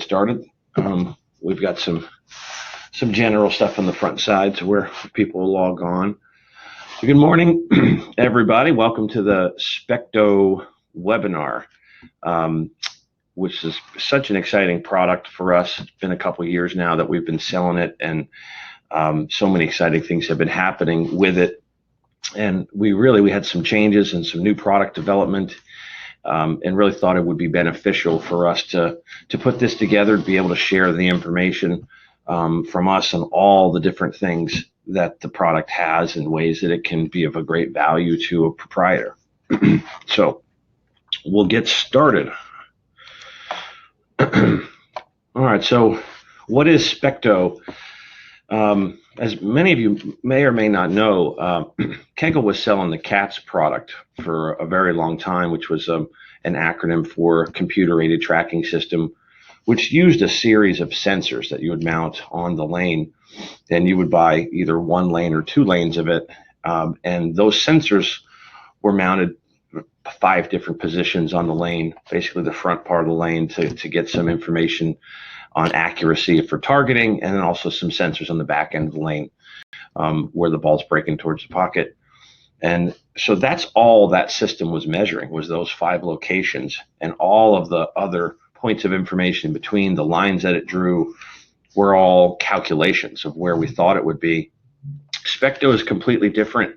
Started. We've got some general stuff on the front side to where people will log on. So good morning, everybody. Welcome to the Specto webinar, which is such an exciting product for us. It's been a couple of years now that we've been selling it, and so many exciting things have been happening with it. And we had some changes and some new product development. And really thought it would be beneficial for us to put this together, to be able to share the information from us on all the different things that the product has and ways that it can be of a great value to a proprietor. So we'll get started. All right, so what is Specto? As many of you may or may not know, Kegel was selling the CATS product for a very long time, which was an acronym for computer-aided tracking system, which used a series of sensors that you would mount on the lane. And you would buy either one lane or two lanes of it. And those sensors were mounted 5 different positions on the lane, basically the front part of the lane to get some information on accuracy for targeting, and then also some sensors on the back end of the lane where the ball's breaking towards the pocket. And so that's all that system was measuring, was those 5 locations, and all of the other points of information between the lines that it drew were all calculations of where we thought it would be. Specto is completely different.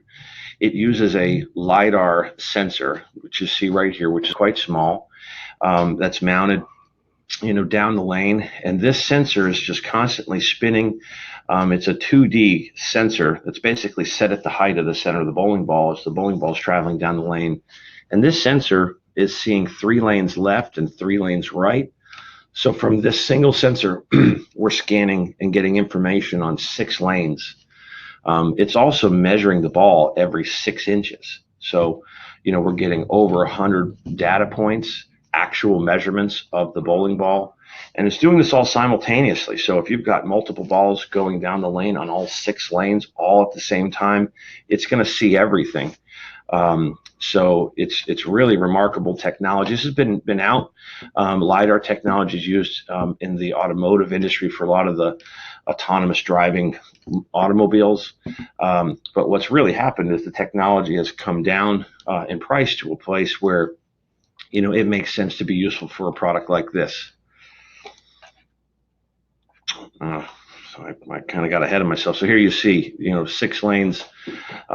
It uses a LiDAR sensor, which you see right here, which is quite small, that's mounted down the lane, and this sensor is just constantly spinning. It's a 2D sensor that's basically set at the height of the center of the bowling ball as the bowling ball is traveling down the lane. And this sensor is seeing 3 lanes left and 3 lanes right. So from this single sensor, we're scanning and getting information on 6 lanes. It's also measuring the ball every 6 inches. So, we're getting over 100 data points, actual measurements of the bowling ball, and it's doing this all simultaneously. So if you've got multiple balls going down the lane on all 6 lanes all at the same time, it's going to see everything. So it's really remarkable technology. This has been out. LiDAR technology is used in the automotive industry for a lot of the autonomous driving automobiles. But what's really happened is the technology has come down in price to a place where it makes sense to be useful for a product like this. So I kind of got ahead of myself. So here you see, 6 lanes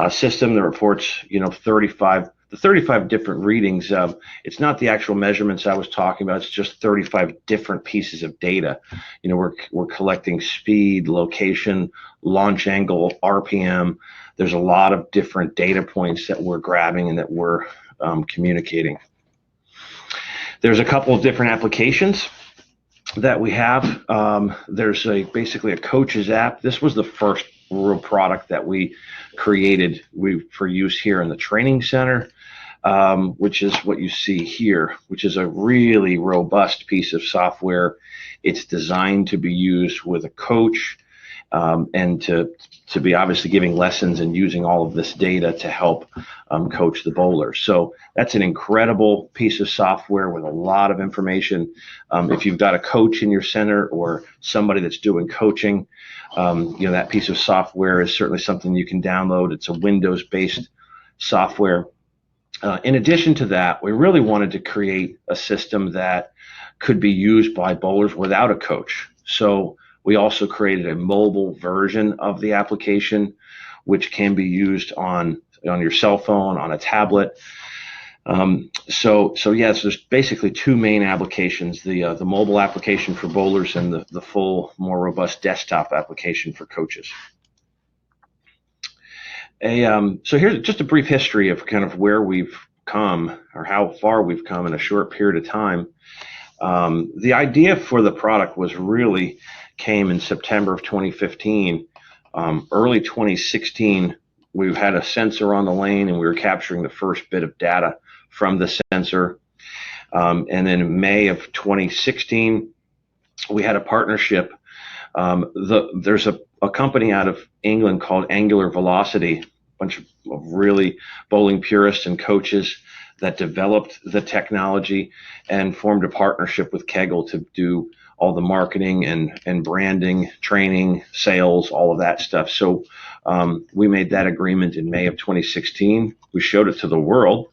system that reports, 35 different readings. It's not the actual measurements I was talking about. It's just 35 different pieces of data. We're collecting speed, location, launch angle, RPM. There's a lot of different data points that we're grabbing and that we're communicating. There's a couple of different applications that we have. There's basically a coach's app. This was the first real product that we created for use here in the training center, which is what you see here, which is a really robust piece of software. It's designed to be used with a coach and to be obviously giving lessons and using all of this data to help coach the bowlers. So that's an incredible piece of software with a lot of information. If you've got a coach in your center or somebody that's doing coaching, that piece of software is certainly something you can download. It's a Windows-based software. In addition to that, we really wanted to create a system that could be used by bowlers without a coach. So we also created a mobile version of the application, which can be used on your cell phone, on a tablet. So yes, there's basically 2 main applications: the mobile application for bowlers and the full, more robust desktop application for coaches. So here's just a brief history of kind of where we've come, or how far we've come in a short period of time. The idea for the product came in September of 2015. Early 2016, we had a sensor on the lane, and we were capturing the first bit of data from the sensor. And then in May of 2016, we had a partnership. There's a company out of England called Angular Velocity, a bunch of really bowling purists and coaches that developed the technology and formed a partnership with Kegel to do all the marketing and branding, training, sales, all of that stuff. So we made that agreement in May of 2016. We showed it to the world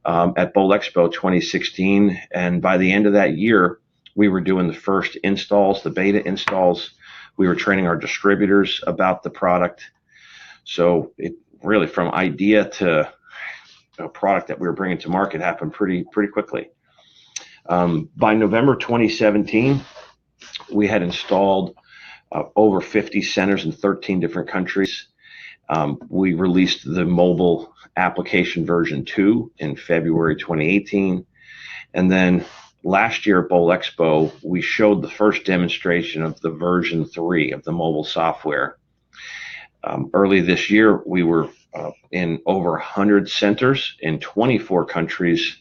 at Bowl Expo 2016. And by the end of that year, we were doing the first installs, the beta installs. We were training our distributors about the product. So it really, from idea to a product that we were bringing to market, happened pretty quickly. By November 2017, we had installed over 50 centers in 13 different countries. We released the mobile application version 2 in February 2018. And then last year at Bowl Expo, we showed the first demonstration of the version 3 of the mobile software. Early this year, we were in over 100 centers in 24 countries.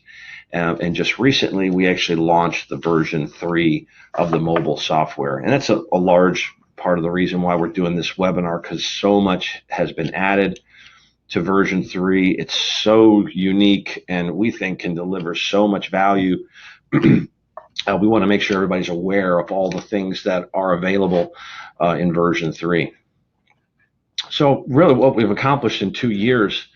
And just recently, we actually launched the version 3 of the mobile software. And that's a large part of the reason why we're doing this webinar, because so much has been added to version 3. It's so unique, and we think can deliver so much value. We want to make sure everybody's aware of all the things that are available in version 3. So really what we've accomplished in 2 years,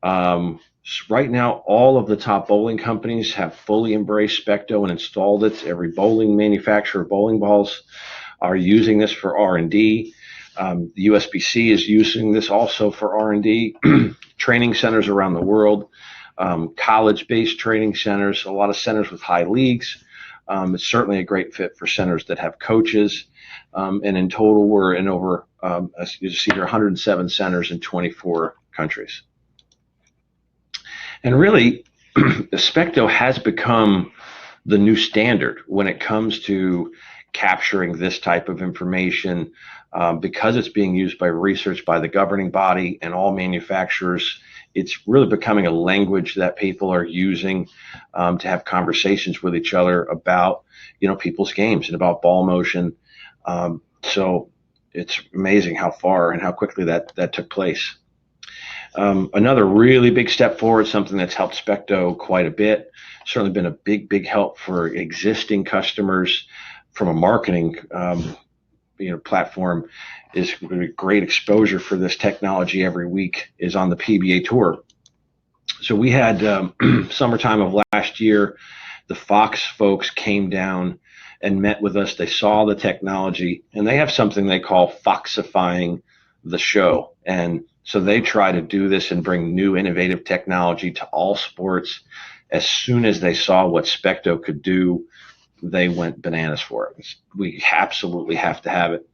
right now, all of the top bowling companies have fully embraced Specto and installed it. Every bowling manufacturer of bowling balls are using this for R&D. The USBC is using this also for R&D. Training centers around the world, college-based training centers, a lot of centers with high leagues. It's certainly a great fit for centers that have coaches. And in total, we're in over, as you see here, 107 centers in 24 countries. And really, Specto has become the new standard when it comes to capturing this type of information, because it's being used by research by the governing body and all manufacturers. It's really becoming a language that people are using to have conversations with each other about, people's games and about ball motion. So it's amazing how far and how quickly that took place. Another really big step forward, something that's helped Specto quite a bit, certainly been a big help for existing customers from a marketing platform, is great exposure for this technology every week is on the PBA Tour. So we had summertime of last year, the Fox folks came down and met with us. They saw the technology, and they have something they call Foxifying the show. And so they try to do this and bring new innovative technology to all sports. As soon as they saw what Specto could do, they went bananas for it. We absolutely have to have it,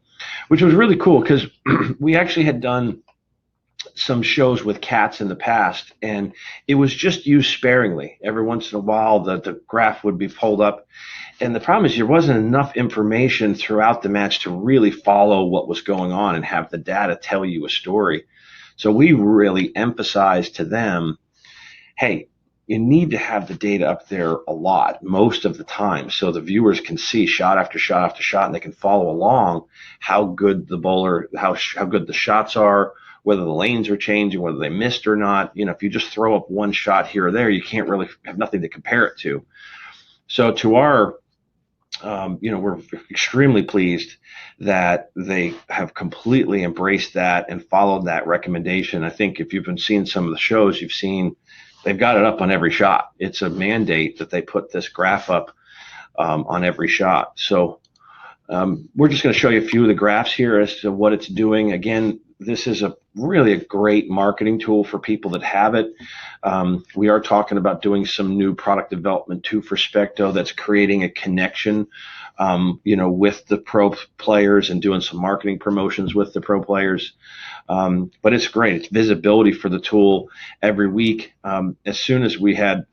which was really cool because we actually had done some shows with cats in the past, and it was just used sparingly. Every once in a while, the graph would be pulled up. And the problem is there wasn't enough information throughout the match to really follow what was going on and have the data tell you a story. So we really emphasized to them, hey, you need to have the data up there a lot, most of the time, so the viewers can see shot after shot after shot, and they can follow along how good the bowler, how good the shots are, whether the lanes are changing, whether they missed or not. If you just throw up one shot here or there, you can't really have nothing to compare it to. So to our, we're extremely pleased that they have completely embraced that and followed that recommendation. I think if you've been seeing some of the shows, you've seen they've got it up on every shot. It's a mandate that they put this graph up on every shot. So we're just going to show you a few of the graphs here as to what it's doing. Again, this is really a great marketing tool for people that have it. We are talking about doing some new product development too for Specto that's creating a connection, with the pro players and doing some marketing promotions with the pro players. But it's great. It's visibility for the tool every week. As soon as we had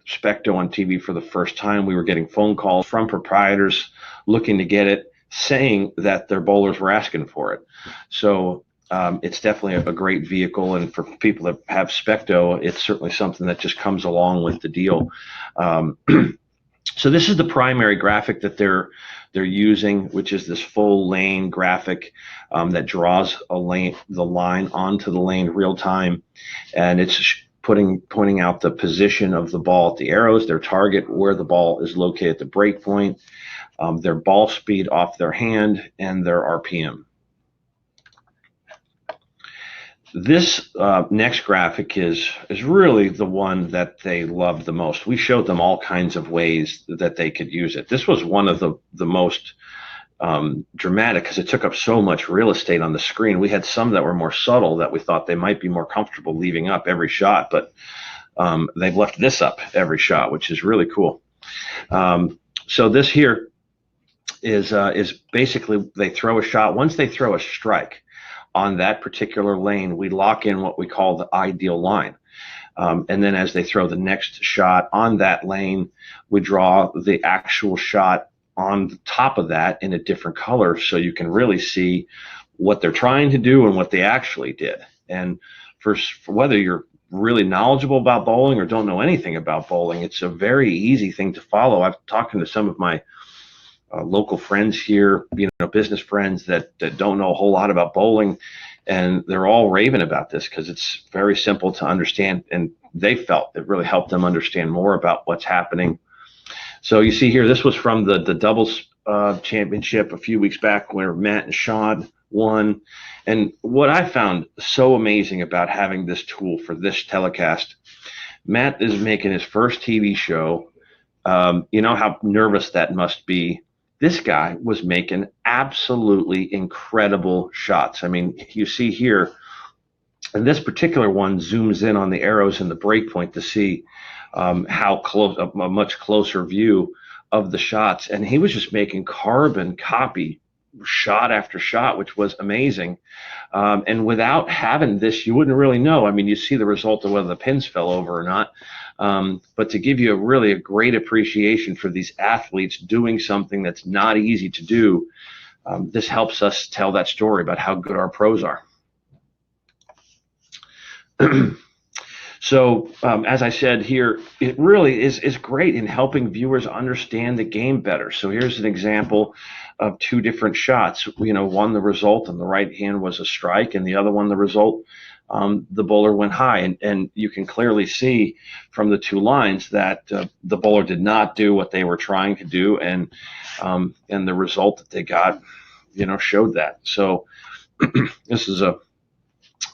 Specto on TV for the first time, we were getting phone calls from proprietors looking to get it, saying that their bowlers were asking for it. So it's definitely a great vehicle, and for people that have Specto, it's certainly something that just comes along with the deal. So this is the primary graphic that they're using, which is this full lane graphic that draws the line onto the lane real time, and it's pointing out the position of the ball at the arrows, their target, where the ball is located at the break point, their ball speed off their hand, and their RPM. This next graphic is really the one that they loved the most. We showed them all kinds of ways that they could use it. This was one of the most dramatic because it took up so much real estate on the screen. We had some that were more subtle that we thought they might be more comfortable leaving up every shot, but they've left this up every shot, which is really cool. So this here is basically they throw a shot. Once they throw a strike on that particular lane, we lock in what we call the ideal line. And then as they throw the next shot on that lane, we draw the actual shot on the top of that in a different color so you can really see what they're trying to do and what they actually did. And for whether you're really knowledgeable about bowling or don't know anything about bowling, it's a very easy thing to follow. I've talked to some of my local friends here, business friends that don't know a whole lot about bowling, and they're all raving about this because it's very simple to understand, and they felt it really helped them understand more about what's happening. So you see here, this was from the doubles championship a few weeks back where Matt and Sean won. And what I found so amazing about having this tool for this telecast, Matt is making his first TV show. You know how nervous that must be. This guy was making absolutely incredible shots. I mean, you see here, and this particular one zooms in on the arrows and the break point to see how close, a much closer view of the shots. And he was just making carbon copy shot after shot, which was amazing. And without having this, you wouldn't really know. I mean, you see the result of whether the pins fell over or not. But to give you really a great appreciation for these athletes doing something that's not easy to do, this helps us tell that story about how good our pros are. So as I said here, it really is great in helping viewers understand the game better. So here's an example of two different shots. One, the result on the right hand was a strike, and the other one, the result, the bowler went high. And you can clearly see from the two lines that the bowler did not do what they were trying to do, and the result that they got, showed that. So this is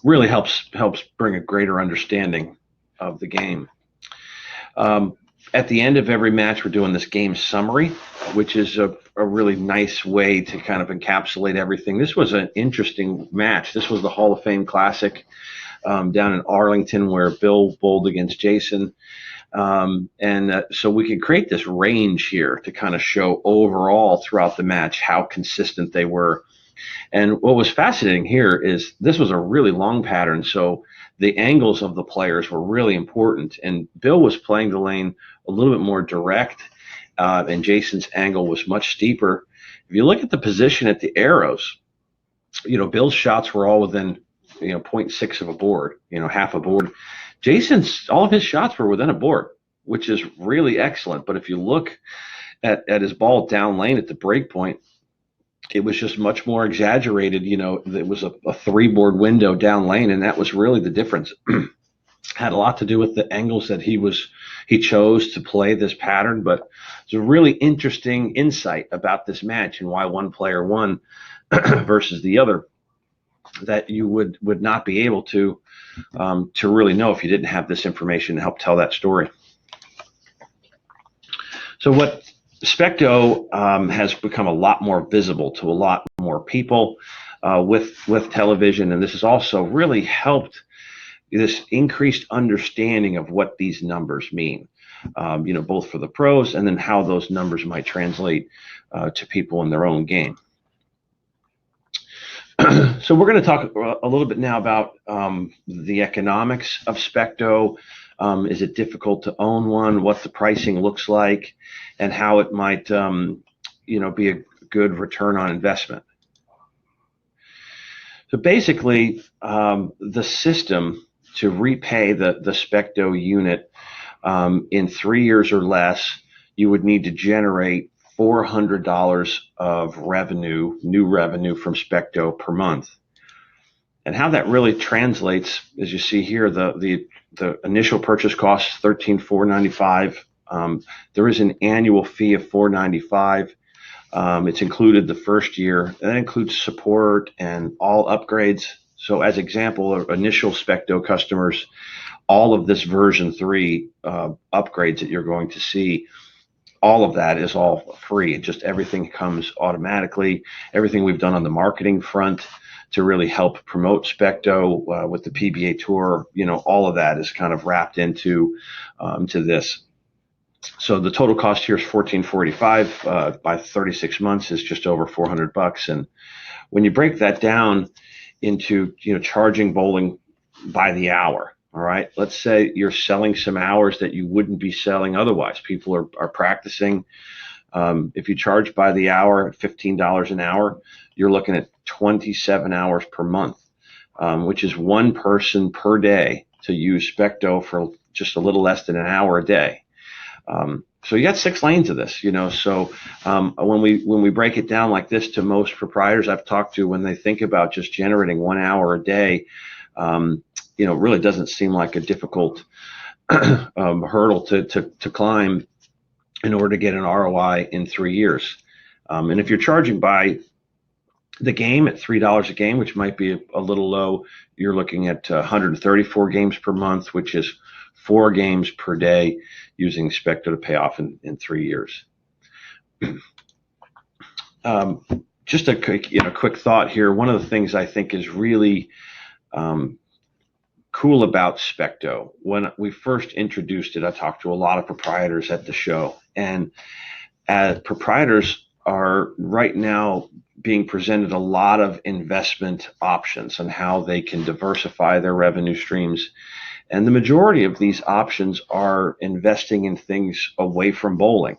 really helps bring a greater understanding of the game. At the end of every match, we're doing this game summary, which is a really nice way to kind of encapsulate everything. This was an interesting match. This was the Hall of Fame Classic down in Arlington where Bill bowled against Jason. So we can create this range here to kind of show overall throughout the match how consistent they were. And what was fascinating here is this was a really long pattern, so the angles of the players were really important. And Bill was playing the lane a little bit more direct, and Jason's angle was much steeper. If you look at the position at the arrows, Bill's shots were all within 0.6 of a board, half a board. Jason's, all of his shots were within a board, which is really excellent. But if you look at his ball down lane at the break point, it was just much more exaggerated. It was a 3-board window down lane, and that was really the difference. Had a lot to do with the angles that he chose to play this pattern, but it's a really interesting insight about this match and why one player won versus the other that you would not be able to really know if you didn't have this information to help tell that story. So what Specto has become a lot more visible to a lot more people with television, and this has also really helped this increased understanding of what these numbers mean, both for the pros and then how those numbers might translate to people in their own game. So we're going to talk a little bit now about the economics of Specto. Is it difficult to own one? What the pricing looks like, and how it might, be a good return on investment. So basically, the system to repay the Specto unit in 3 years or less, you would need to generate $400 of revenue, new revenue from Specto per month. And how that really translates, as you see here, the initial purchase cost $13,495. There is an annual fee of $495. It's included the first year. That includes support and all upgrades. So as example, initial Specto customers, all of this version 3 upgrades that you're going to see, all of that is all free. Just everything comes automatically. Everything we've done on the marketing front to really help promote Specto with the PBA Tour, all of that is kind of wrapped into to this. So the total cost here is $1445 by 36 months is just over $400. And when you break that down into charging bowling by the hour, all right, let's say you're selling some hours that you wouldn't be selling otherwise. People are practicing. If you charge by the hour at $15 an hour, you're looking at 27 hours per month, which is one person per day to use Specto for just a little less than an hour a day. So you got 6 lanes of this, So when we break it down like this to most proprietors I've talked to, when they think about just generating 1 hour a day, it really doesn't seem like a difficult hurdle to climb in order to get an ROI in 3 years. And if you're charging by the game at $3 a game, which might be a little low, you're looking at 134 games per month, which is 4 games per day using Specto to pay off in 3 years. Just a quick thought here. One of the things I think is really cool about Specto, when we first introduced it, I talked to a lot of proprietors at the show, and proprietors are right now being presented a lot of investment options on how they can diversify their revenue streams. And the majority of these options are investing in things away from bowling.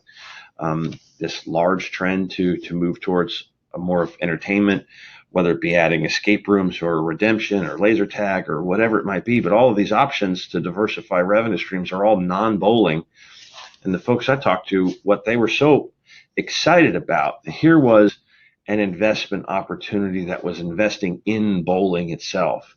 This large trend to move towards a more of entertainment, whether it be adding escape rooms or redemption or laser tag or whatever it might be. But all of these options to diversify revenue streams are all non-bowling. And the folks I talked to, what they were so excited about, here was an investment opportunity that was investing in bowling itself.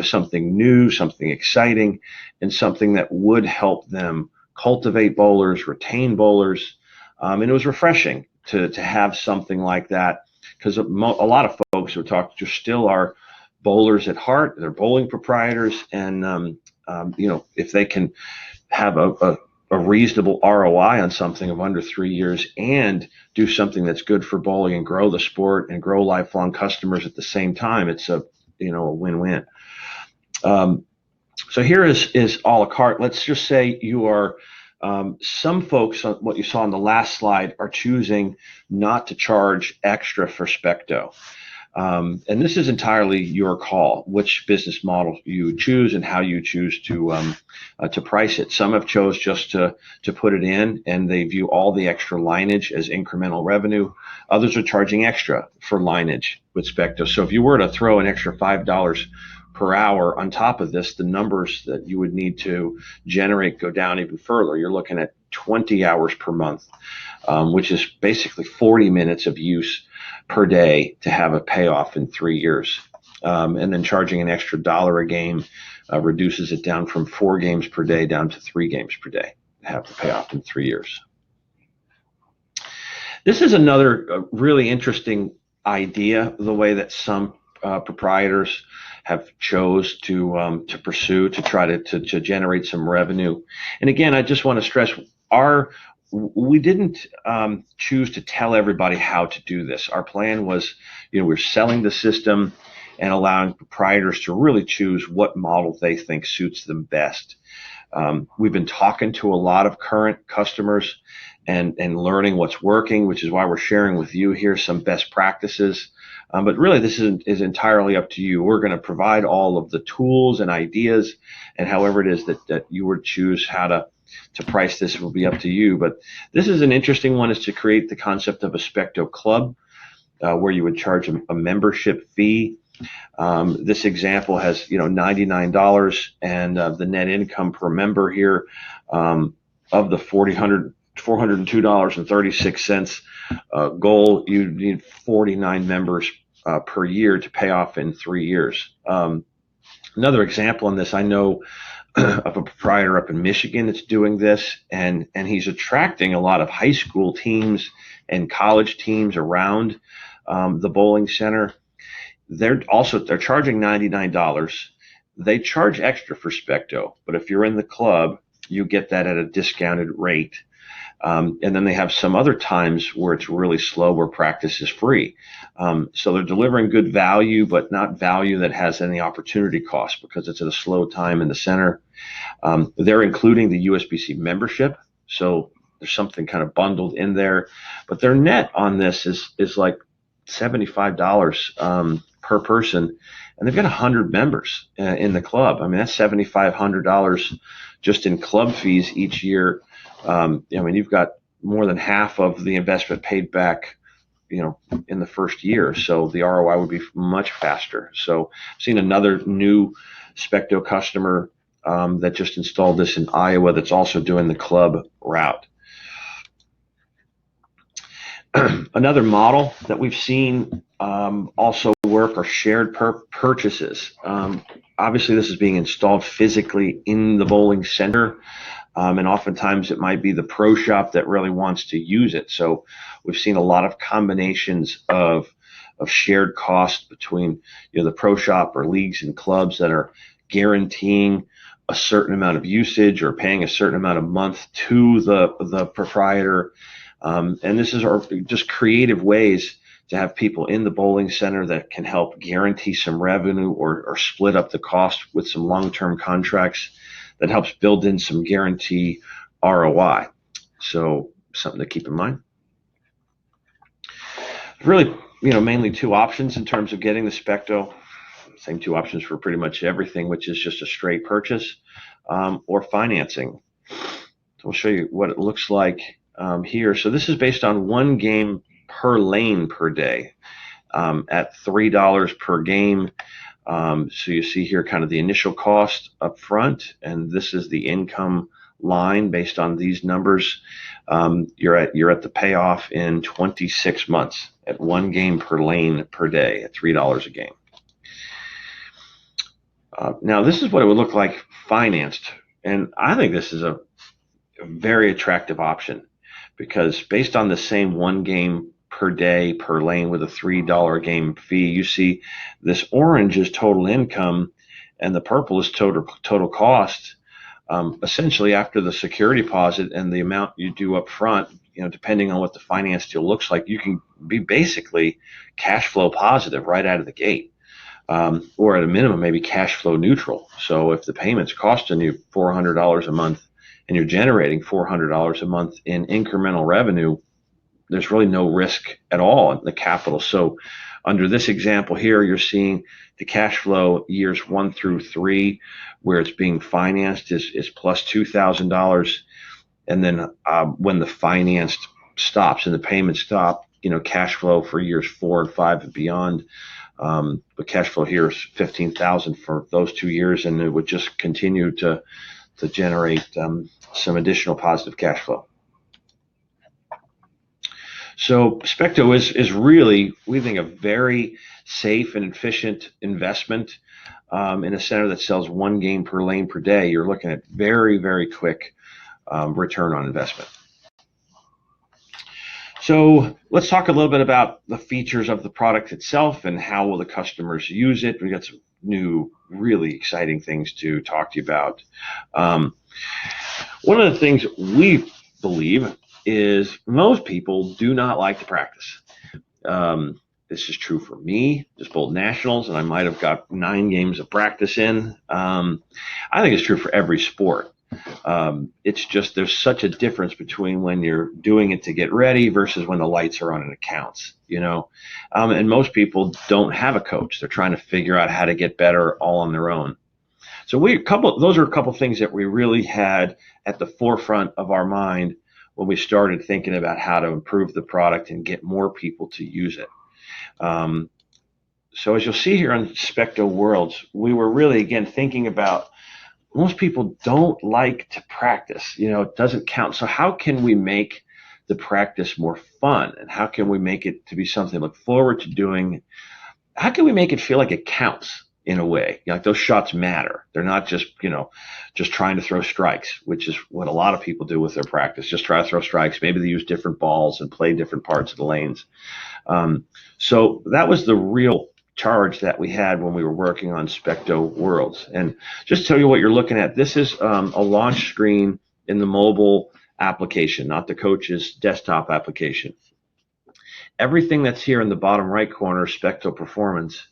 Something new, something exciting, and something that would help them cultivate bowlers, retain bowlers. And it was refreshing to have something like that, because a lot of folks who talk to still are bowlers at heart. They're bowling proprietors, and if they can have a reasonable ROI on something of under 3 years and do something that's good for bowling and grow the sport and grow lifelong customers at the same time, it's a win-win. So here is a la carte. Let's just say you are, some folks, what you saw on the last slide, are choosing not to charge extra for Specto. And this is entirely your call, which business model you choose and how you choose to price it. Some have chose just to put it in, and they view all the extra lineage as incremental revenue. Others are charging extra for lineage with Specto. So if you were to throw an extra $5 per hour on top of this, the numbers that you would need to generate go down even further. You're looking at 20 hours per month, which is basically 40 minutes of use per day to have a payoff in 3 years. And then charging an extra $1 a game reduces it down from 4 games per day down to 3 games per day to have the payoff in 3 years. This is another really interesting idea, the way that some proprietors have chose to pursue to try to generate some revenue. And again, I just want to stress, we didn't choose to tell everybody how to do this. Our plan was, we're selling the system and allowing proprietors to really choose what model they think suits them best. We've been talking to a lot of current customers and learning what's working, which is why we're sharing with you here some best practices. But really, this is entirely up to you. We're going to provide all of the tools and ideas, and however it is that you would choose how to price this will be up to you. But this is an interesting one, is to create the concept of a Specto Club, where you would charge a membership fee. This example has $99, and the net income per member here of the $402.36 goal, you need 49 members per year to pay off in 3 years. Another example on this, I know of a proprietor up in Michigan that's doing this, and he's attracting a lot of high school teams and college teams around the bowling center. They're charging $99. They charge extra for Specto, but if you're in the club, you get that at a discounted rate. And then they have some other times where it's really slow, where practice is free. So they're delivering good value, but not value that has any opportunity cost, because it's at a slow time in the center. They're including the USBC membership, so there's something kind of bundled in there. But their net on this is like $75 per person, and they've got 100 members in the club. I mean, that's $7,500 just in club fees each year. I mean, you've got more than half of the investment paid back, in the first year. So the ROI would be much faster. So I've seen another new Specto customer that just installed this in Iowa that's also doing the club route. Another model that we've seen also work are shared purchases. Obviously, this is being installed physically in the bowling center. And oftentimes it might be the pro shop that really wants to use it. So we've seen a lot of combinations of shared costs between the pro shop or leagues and clubs that are guaranteeing a certain amount of usage or paying a certain amount a month to the proprietor. And this is just creative ways to have people in the bowling center that can help guarantee some revenue or split up the cost with some long-term contracts that helps build in some guarantee ROI. So something to keep in mind. Really, mainly two options in terms of getting the Specto. Same two options for pretty much everything, which is just a straight purchase or financing. So we'll show you what it looks like here. So this is based on 1 game per lane per day at $3 per game. So you see here kind of the initial cost up front, and this is the income line based on these numbers. You're at the payoff in 26 months at 1 game per lane per day at $3 a game. Now this is what it would look like financed, and I think this is a very attractive option, because based on the same 1 game per day per lane with a $3 a game fee, you see this orange is total income and the purple is total cost. Essentially, after the security deposit and the amount you do up front, depending on what the finance deal looks like, you can be basically cash flow positive right out of the gate, or at a minimum maybe cash flow neutral. So if the payment's costing you $400 a month and you're generating $400 a month in incremental revenue, there's really no risk at all in the capital. So under this example here, you're seeing the cash flow years 1 through 3, where it's being financed is plus $2,000. And then when the finance stops and the payments stop, cash flow for years 4 and 5 and beyond. But cash flow here is $15,000 for those 2 years, and it would just continue to generate some additional positive cash flow. So Specto is really, we think, a very safe and efficient investment in a center that sells 1 game per lane per day. You're looking at very, very quick return on investment. So let's talk a little bit about the features of the product itself and how will the customers use it. We got some new, really exciting things to talk to you about. One of the things we believe is most people do not like to practice. This is true for me, just bowled nationals, and I might have got 9 games of practice in. I think it's true for every sport. It's just there's such a difference between when you're doing it to get ready versus when the lights are on and it counts, and most people don't have a coach. They're trying to figure out how to get better all on their own. So those are a couple things that we really had at the forefront of our mind when we started thinking about how to improve the product and get more people to use it. So as you'll see here on Specto Worlds, we were really, again, thinking about most people don't like to practice. It doesn't count. So how can we make the practice more fun? And how can we make it to be something to look forward to doing how can we make it feel like it counts in a way? Like those shots matter. They're not just, just trying to throw strikes, which is what a lot of people do with their practice. Just try to throw strikes. Maybe they use different balls and play different parts of the lanes. So that was the real charge that we had when we were working on Specto Worlds. And just to tell you what you're looking at, this is a launch screen in the mobile application, not the coach's desktop application. Everything that's here in the bottom right corner, Specto Performance,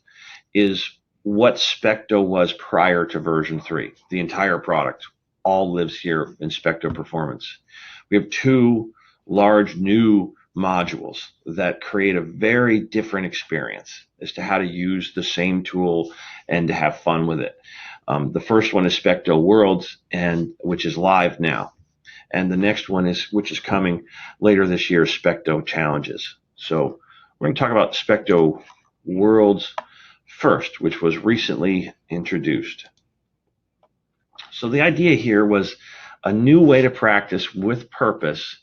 is what Specto was prior to version 3. The entire product all lives here in Specto Performance. We have 2 large new modules that create a very different experience as to how to use the same tool and to have fun with it. The first one is Specto Worlds, which is live now. And the next one which is coming later this year, Specto Challenges. So we're going to talk about Specto Worlds first, which was recently introduced. So the idea here was a new way to practice with purpose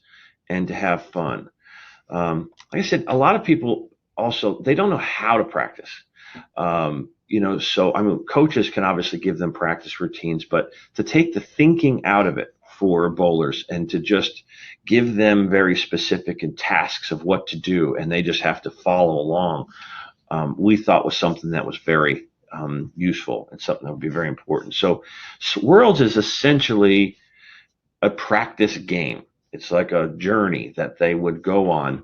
and to have fun. Like I said, a lot of people also, they don't know how to practice. So coaches can obviously give them practice routines, but to take the thinking out of it for bowlers and to just give them very specific tasks of what to do, and they just have to follow along, we thought was something that was very useful and something that would be very important. So Worlds is essentially a practice game. It's like a journey that they would go on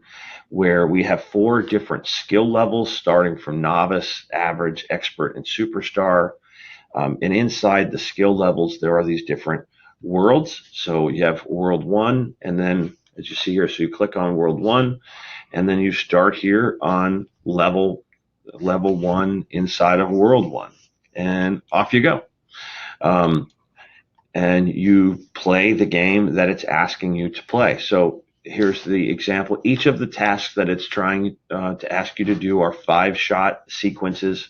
where we have 4 different skill levels starting from novice, average, expert, and superstar. And inside the skill levels, there are these different worlds. So you have World 1, and then as you see here, so you click on World 1, and then you start here on level 1 inside of World 1, and off you go. And you play the game that it's asking you to play. So here's the example. Each of the tasks that it's trying to ask you to do are 5-shot sequences.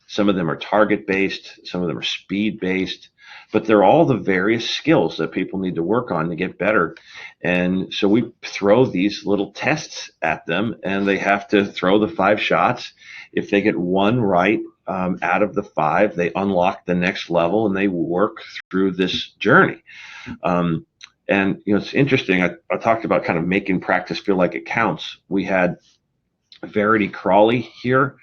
Some of them are target-based, some of them are speed-based, but they're all the various skills that people need to work on to get better. And so we throw these little tests at them, and they have to throw the 5 shots. If they get 1 right out of the 5, they unlock the next level, and they work through this journey. And it's interesting. I talked about kind of making practice feel like it counts. We had Verity Crawley here,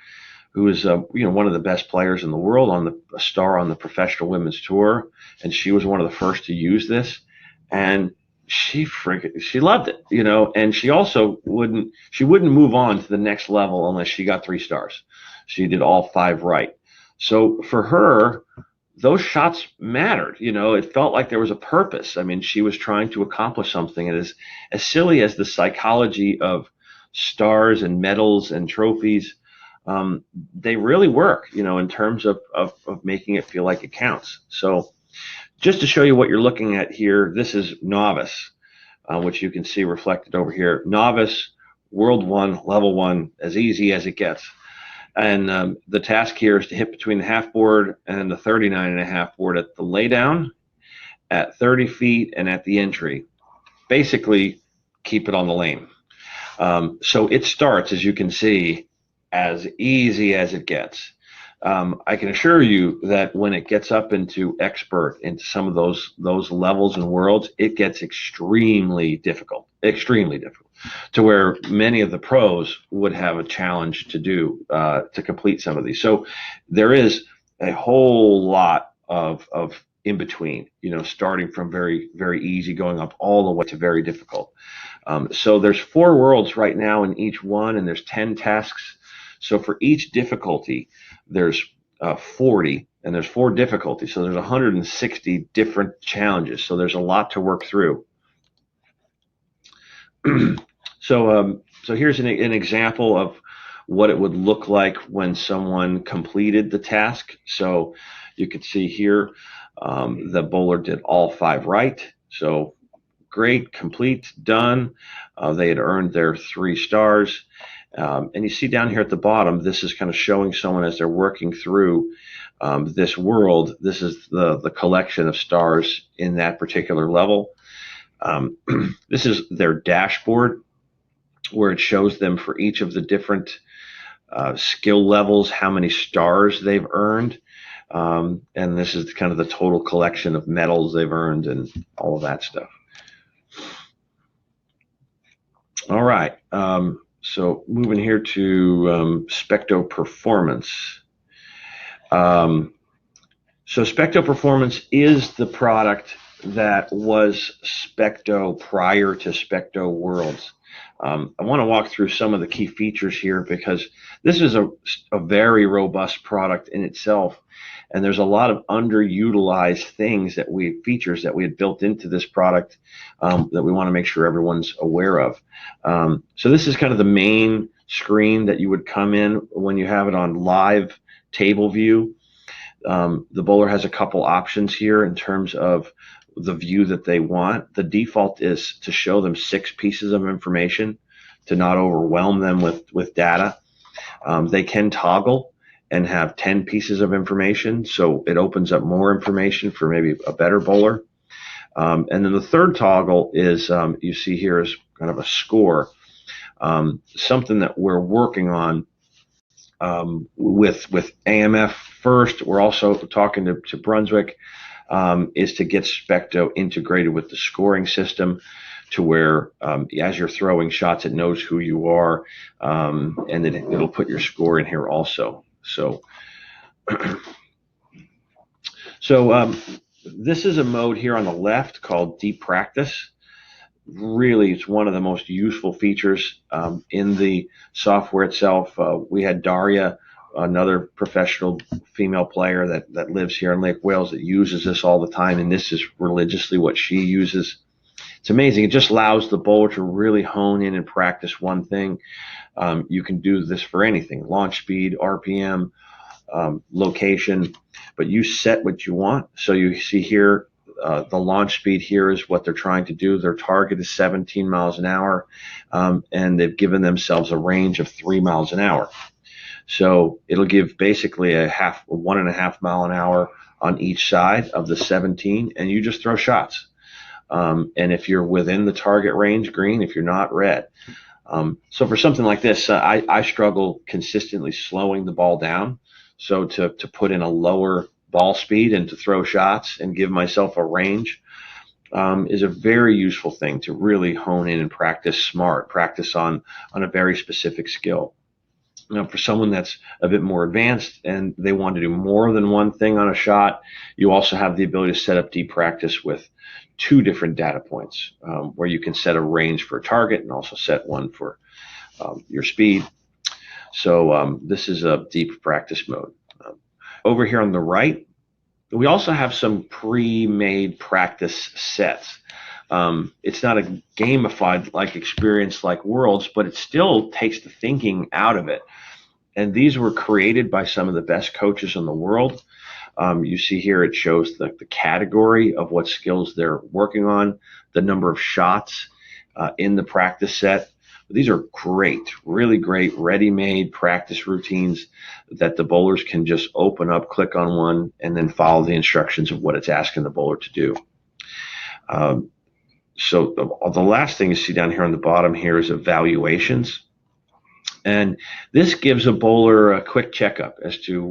who is one of the best players in the world, a star on the professional women's tour, and she was one of the first to use this, and she loved it, and she also wouldn't move on to the next level unless she got 3 stars. She did all 5 right. So for her, those shots mattered. It felt like there was a purpose. I mean, she was trying to accomplish something. And as silly as the psychology of stars and medals and trophies, they really work, in terms of making it feel like it counts. So just to show you what you're looking at here, this is novice, which you can see reflected over here. Novice, World 1, Level 1, as easy as it gets. And the task here is to hit between the half board and the 39.5 board at the laydown, at 30 feet, and at the entry. Basically, keep it on the lane. So it starts, as you can see, as easy as it gets. I can assure you that when it gets up into expert, into some of those levels and worlds, it gets extremely difficult, to where many of the pros would have a challenge to do to complete some of these. So there is a whole lot of in between, starting from very, very easy, going up all the way to very difficult. So there's 4 worlds right now in each one, and there's 10 tasks. So for each difficulty, there's 40, and there's 4 difficulties. So there's 160 different challenges. So there's a lot to work through. So here's an example of what it would look like when someone completed the task. So you can see here, the bowler did all 5 right. So great, complete, done. They had earned their 3 stars. And you see down here at the bottom, this is kind of showing someone as they're working through this world. This is the collection of stars in that particular level. This is their dashboard, where it shows them for each of the different skill levels, how many stars they've earned. And this is kind of the total collection of medals they've earned and all of that stuff. All right. So moving here to Specto Performance. So Specto Performance is the product that was Specto prior to Specto Worlds. I want to walk through some of the key features here because this is a very robust product in itself, and there's a lot of underutilized features that we had built into this product that we want to make sure everyone's aware of. So this is kind of the main screen that you would come in when you have it on live table view. The bowler has a couple options here in terms of the view that they want. The default is to show them 6 pieces of information to not overwhelm them with data. They can toggle and have 10 pieces of information, so it opens up more information for maybe a better bowler. And then the third toggle is, you see here is kind of a score, something that we're working on with AMF first. We're also talking to Brunswick, is to get Specto integrated with the scoring system to where as you're throwing shots, it knows who you are, and then it'll put your score in here also. So, this is a mode here on the left called Deep Practice. Really, it's one of the most useful features in the software itself. We had Daria, another professional female player that lives here in Lake Wales, that uses this all the time, and this is religiously what she uses. It's amazing. It just allows the bowler to really hone in and practice one thing. You can do this for anything: launch speed, RPM, location, but you set what you want. So you see here, the launch speed here is what they're trying to do. Their target is 17 miles an hour, and they've given themselves a range of 3 miles an hour. So it'll give basically a 1.5 mile an hour on each side of the 17, and you just throw shots. And if you're within the target range, green; if you're not, red. So for something like this, I struggle consistently slowing the ball down. So to put in a lower ball speed and to throw shots and give myself a range is a very useful thing to really hone in and practice smart, practice on a very specific skill. Now, for someone that's a bit more advanced and they want to do more than one thing on a shot, you also have the ability to set up Deep Practice with 2 different data points, where you can set a range for a target and also set one for your speed. So this is a Deep Practice mode. Over here on the right, we also have some pre-made practice sets. It's not a gamified like experience like Worlds, but it still takes the thinking out of it. And these were created by some of the best coaches in the world. You see here it shows the category of what skills they're working on, the number of shots in the practice set. These are great, really great, ready-made practice routines that the bowlers can just open up, click on one, and then follow the instructions of what it's asking the bowler to do. So the last thing you see down here on the bottom here is evaluations. And this gives a bowler a quick checkup as to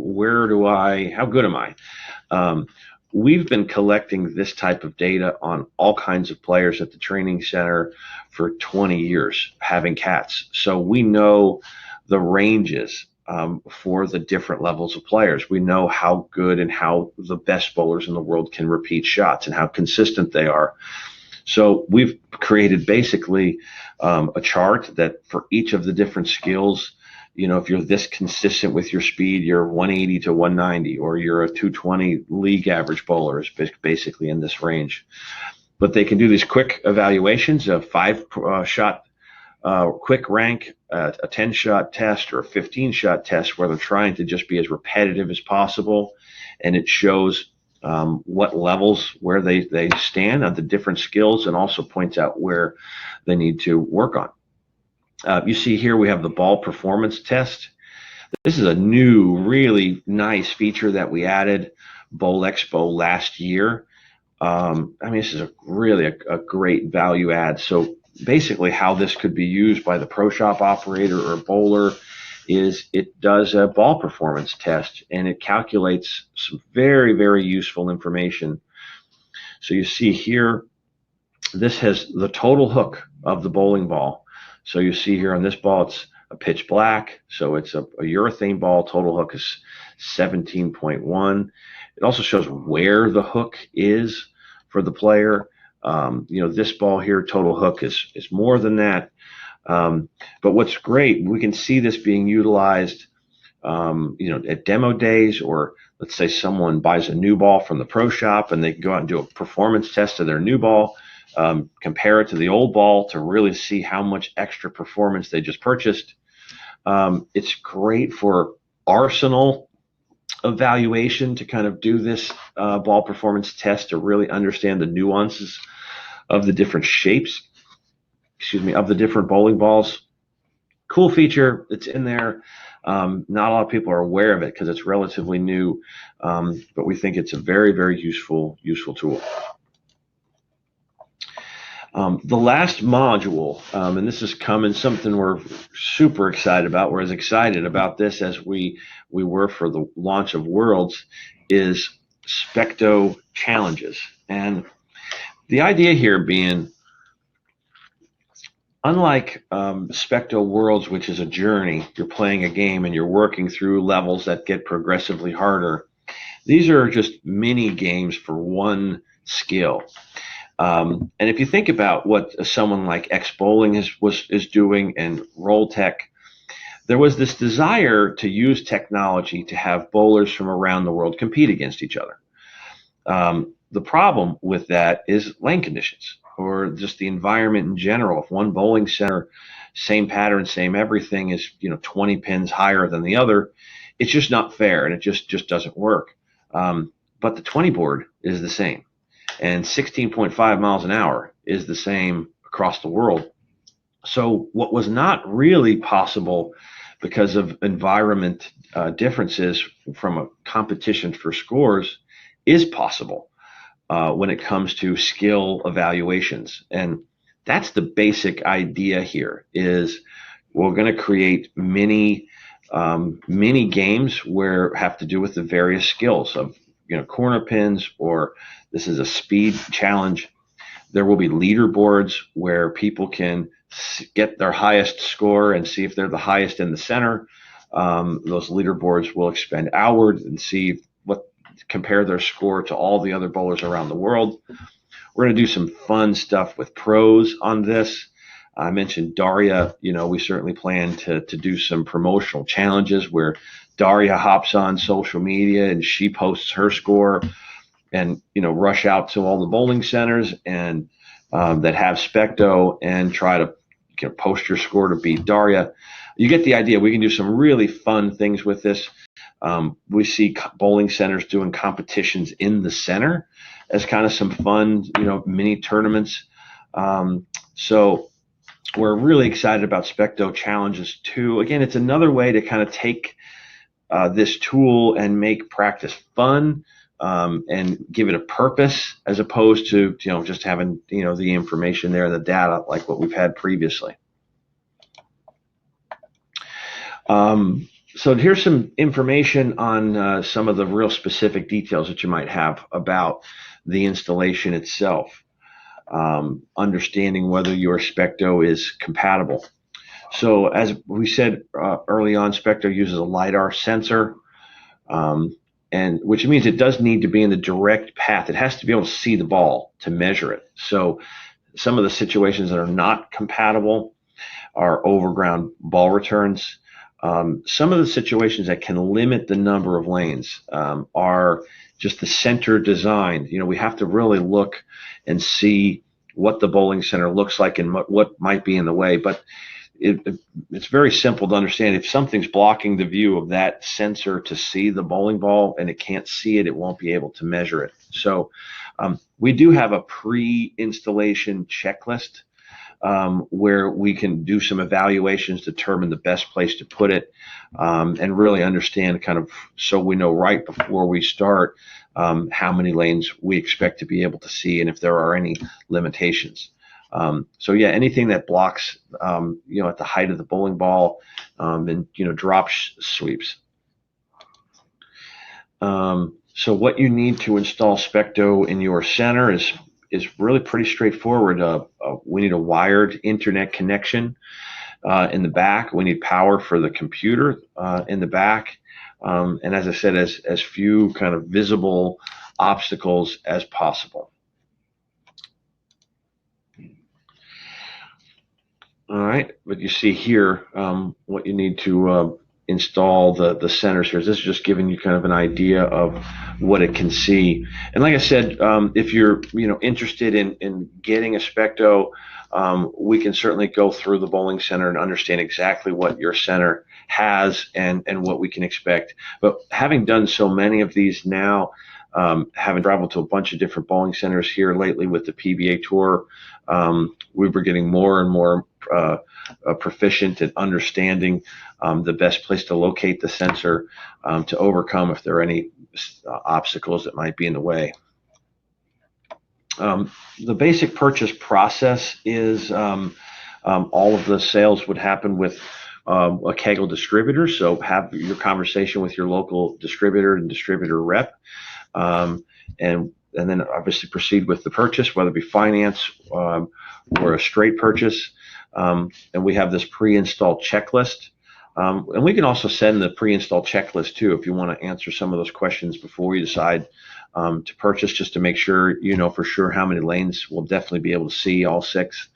how good am I? We've been collecting this type of data on all kinds of players at the training center for 20 years, having cats. So we know the ranges for the different levels of players. We know how good and how the best bowlers in the world can repeat shots and how consistent they are. So we've created basically a chart that for each of the different skills, if you're this consistent with your speed, you're 180 to 190, or you're a 220 league average bowler, is basically in this range. But they can do these quick evaluations, a 5-shot quick rank, a 10-shot test, or a 15-shot test, where they're trying to just be as repetitive as possible. And it shows what levels, where they stand on the different skills, and also points out where they need to work on. You see here we have the ball performance test. This is a new, really nice feature that we added Bowl Expo last year. This is really a great value add. So basically how this could be used by the pro shop operator or bowler is it does a ball performance test, and it calculates some very, very useful information. So you see here, this has the total hook of the bowling ball. So you see here on this ball, it's a pitch black, so it's a urethane ball. Total hook is 17.1. It also shows where the hook is for the player. This ball here, total hook is more than that. But what's great, we can see this being utilized, at demo days, or let's say someone buys a new ball from the pro shop and they can go out and do a performance test of their new ball, compare it to the old ball to really see how much extra performance they just purchased. It's great for arsenal evaluation to kind of do this ball performance test to really understand the nuances of the different shapes, of the different bowling balls. Cool feature. It's in there. Not a lot of people are aware of it because it's relatively new, but we think it's a very, very useful tool. The last module, and this is something we're super excited about. We're as excited about this as we were for the launch of Worlds, is Specto Challenges. And the idea here being, unlike Specto Worlds, which is a journey, you're playing a game and you're working through levels that get progressively harder, these are just mini games for one skill. And if you think about what someone like X Bowling is doing, and Roll Tech, there was this desire to use technology to have bowlers from around the world compete against each other. The problem with that is lane conditions, or just the environment in general. If one bowling center, same pattern, same everything, is 20 pins higher than the other, it's just not fair, and it just doesn't work. But the 20 board is the same, and 16.5 miles an hour is the same across the world. So what was not really possible because of environment differences from a competition for scores is possible when it comes to skill evaluations. And that's the basic idea here, is we're going to create mini games where have to do with the various skills of corner pins, or this is a speed challenge. There will be leaderboards where people can get their highest score and see if they're the highest in the center. Those leaderboards will expand outward and compare their score to all the other bowlers around the world. We're going to do some fun stuff with pros on this. I mentioned Daria. We certainly plan to do some promotional challenges where Daria hops on social media and she posts her score, and rush out to all the bowling centers and that have Specto and try to post your score to beat Daria. You get the idea. We can do some really fun things with this. We see bowling centers doing competitions in the center as kind of some fun, mini tournaments. So we're really excited about Specto Challenges too. Again, it's another way to kind of take this tool and make practice fun, and give it a purpose, as opposed to just having the information there, the data, like what we've had previously. So here's some information on some of the real specific details that you might have about the installation itself. Understanding whether your Specto is compatible. So as we said early on, Specto uses a LiDAR sensor, and which means it does need to be in the direct path. It has to be able to see the ball to measure it. So some of the situations that are not compatible are overground ball returns. Some of the situations that can limit the number of lanes are just the center design. We have to really look and see what the bowling center looks like and what might be in the way. But it's very simple to understand. If something's blocking the view of that sensor to see the bowling ball and it can't see it, it won't be able to measure it. So we do have a pre-installation checklist where we can do some evaluations, determine the best place to put it, and really understand kind of, so we know right before we start how many lanes we expect to be able to see and if there are any limitations. So yeah, anything that blocks, at the height of the bowling ball, and drop sweeps. So what you need to install Specto in your center is really pretty straightforward. We need a wired internet connection in the back. We need power for the computer in the back, and as I said, as few kind of visible obstacles as possible. All right, but you see here what you need to install the centers here. This is just giving you kind of an idea of what it can see. And like I said, if you're interested in getting a Specto, we can certainly go through the bowling center and understand exactly what your center has and what we can expect. But having done so many of these now, having traveled to a bunch of different bowling centers here lately with the PBA Tour, we were getting more and more proficient at understanding the best place to locate the sensor to overcome if there are any obstacles that might be in the way. The basic purchase process is all of the sales would happen with a Kegel distributor. So have your conversation with your local distributor and distributor rep, and then obviously proceed with the purchase, whether it be finance or a straight purchase. And we have this pre-installed checklist. And we can also send the pre-installed checklist too if you want to answer some of those questions before you decide to purchase, just to make sure you know for sure how many lanes we'll definitely be able to see, all 6.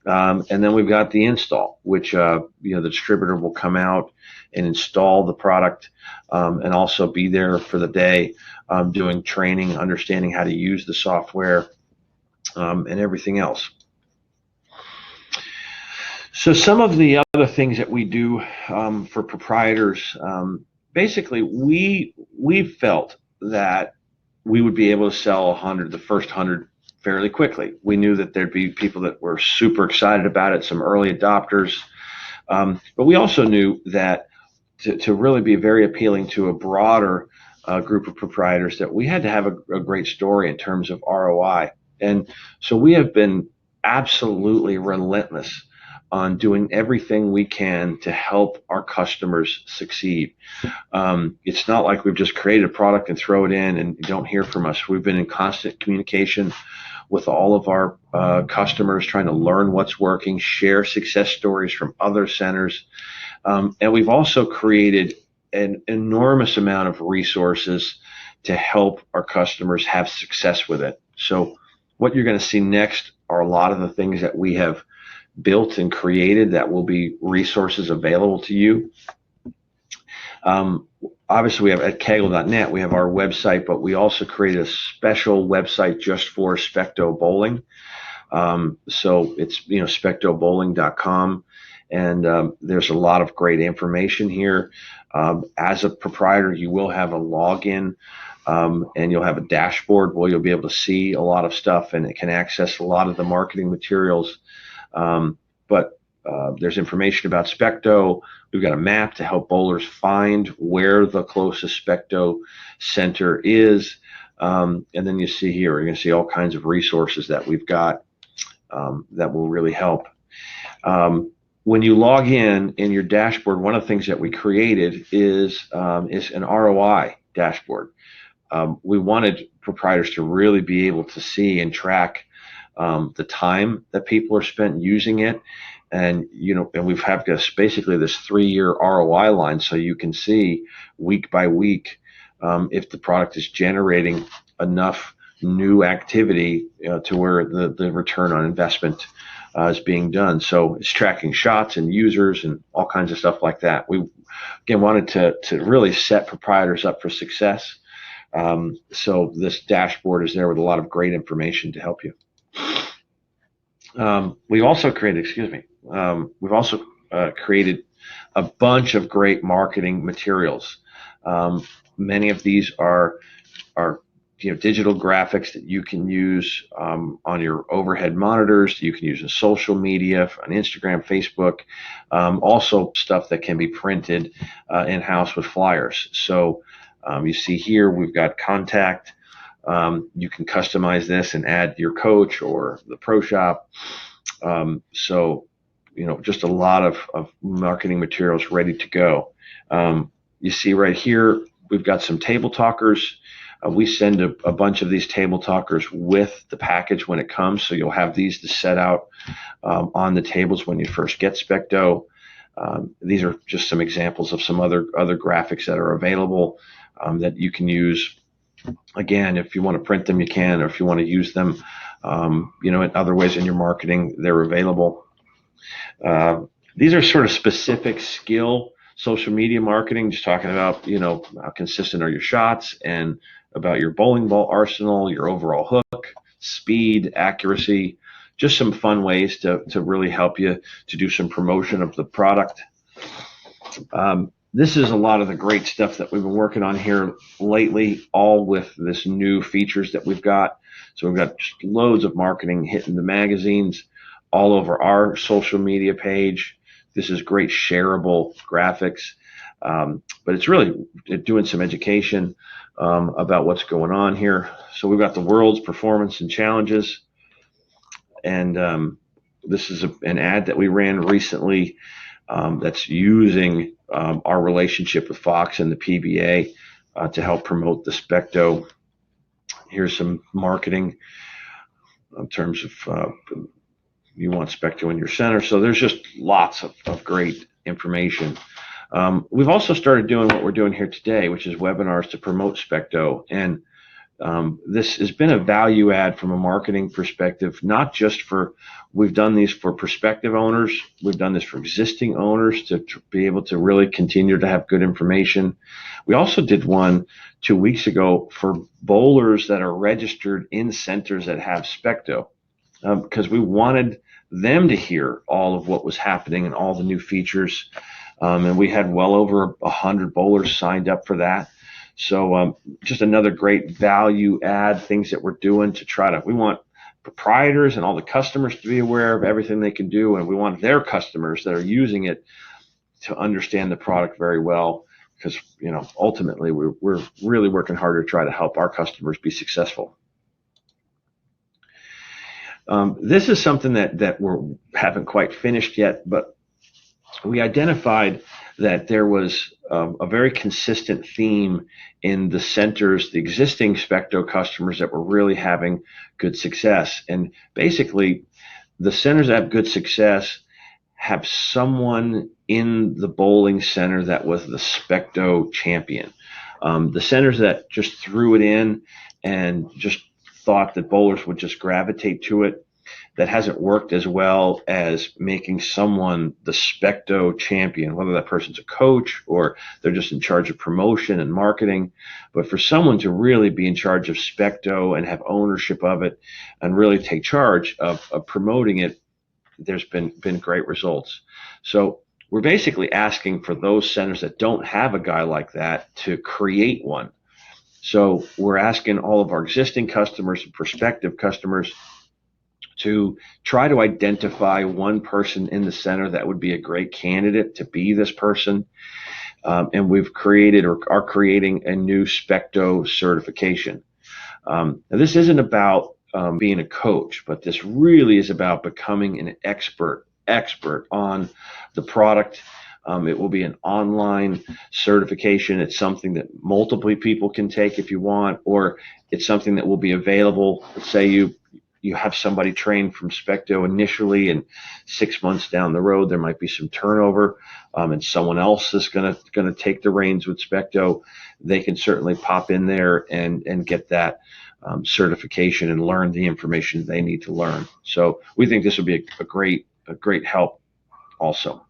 And then we've got the install, which the distributor will come out and install the product, and also be there for the day, doing training, understanding how to use the software, and everything else. So some of the other things that we do for proprietors, basically we felt that we would be able to sell the first 100 fairly quickly. We knew that there'd be people that were super excited about it, some early adopters, but we also knew that to really be very appealing to a broader group of proprietors, that we had to have a great story in terms of ROI. And so we have been absolutely relentless on doing everything we can to help our customers succeed. It's not like we've just created a product and throw it in and you don't hear from us. We've been in constant communication with all of our customers, trying to learn what's working, share success stories from other centers. And we've also created an enormous amount of resources to help our customers have success with it. So what you're going to see next are a lot of the things that we have built and created that will be resources available to you. Obviously, we have at kegel.net, we have our website, but we also created a special website just for Specto Bowling. So it's spectobowling.com, and there's a lot of great information here. As a proprietor, you will have a login, and you'll have a dashboard where you'll be able to see a lot of stuff, and it can access a lot of the marketing materials. But there's information about Specto. We've got a map to help bowlers find where the closest Specto center is. And then you see here, you're going to see all kinds of resources that we've got that will really help. When you log in your dashboard, one of the things that we created is an ROI dashboard. We wanted proprietors to really be able to see and track the time that people are spent using it, and we've have this basically this 3-year ROI line, so you can see week by week if the product is generating enough new activity to where the return on investment is being done. So it's tracking shots and users and all kinds of stuff like that. We again wanted to really set proprietors up for success. So this dashboard is there with a lot of great information to help you. We've also created, created a bunch of great marketing materials. Many of these are digital graphics that you can use on your overhead monitors. You can use in social media, on Instagram, Facebook, also stuff that can be printed in-house with flyers. So you see here we've got contact You can customize this and add your coach or the pro shop. So, just a lot of marketing materials ready to go. You see right here, we've got some table talkers. We send a bunch of these table talkers with the package when it comes, so you'll have these to set out on the tables when you first get Specto. These are just some examples of some other graphics that are available that you can use. Again, if you want to print them, you can, or if you want to use them, in other ways in your marketing, they're available. These are sort of specific skill social media marketing, just talking about, how consistent are your shots and about your bowling ball arsenal, your overall hook, speed, accuracy, just some fun ways to really help you to do some promotion of the product. This is a lot of the great stuff that we've been working on here lately, all with this new features that we've got. So we've got just loads of marketing hitting the magazines all over our social media page. This is great shareable graphics, but it's really doing some education about what's going on here. So we've got the Worlds Performance and Challenges, and this is an ad that we ran recently that's using our relationship with Fox and the PBA to help promote the Specto. Here's some marketing in terms of you want Specto in your center. So there's just lots of great information. We've also started doing what we're doing here today, which is webinars to promote Specto. And this has been a value add from a marketing perspective, not just we've done these for prospective owners, we've done this for existing owners to be able to really continue to have good information. We also did one 2 weeks ago for bowlers that are registered in centers that have Specto, because we wanted them to hear all of what was happening and all the new features. And we had well over 100 bowlers signed up for that. So just another great value add, things that we're doing to we want proprietors and all the customers to be aware of everything they can do. And we want their customers that are using it to understand the product very well, because, ultimately we're really working hard to try to help our customers be successful. This is something that we haven't quite finished yet, but we identified that there was a very consistent theme in the centers, the existing Specto customers that were really having good success. And basically, the centers that have good success have someone in the bowling center that was the Specto champion. The centers that just threw it in and just thought that bowlers would just gravitate to it, that hasn't worked as well as making someone the Specto champion, whether that person's a coach or they're just in charge of promotion and marketing. But for someone to really be in charge of Specto and have ownership of it and really take charge of promoting it, there's been great results. So we're basically asking for those centers that don't have a guy like that to create one. So we're asking all of our existing customers and prospective customers to try to identify one person in the center that would be a great candidate to be this person. And we've created or are creating a new Specto certification. Now this isn't about being a coach, but this really is about becoming an expert on the product. It will be an online certification. It's something that multiple people can take if you want, or it's something that will be available. Let's say you have somebody trained from Specto initially, and 6 months down the road there might be some turnover, and someone else is going to take the reins with Specto. They can certainly pop in there and get that certification and learn the information they need to learn. So we think this would be a great help also.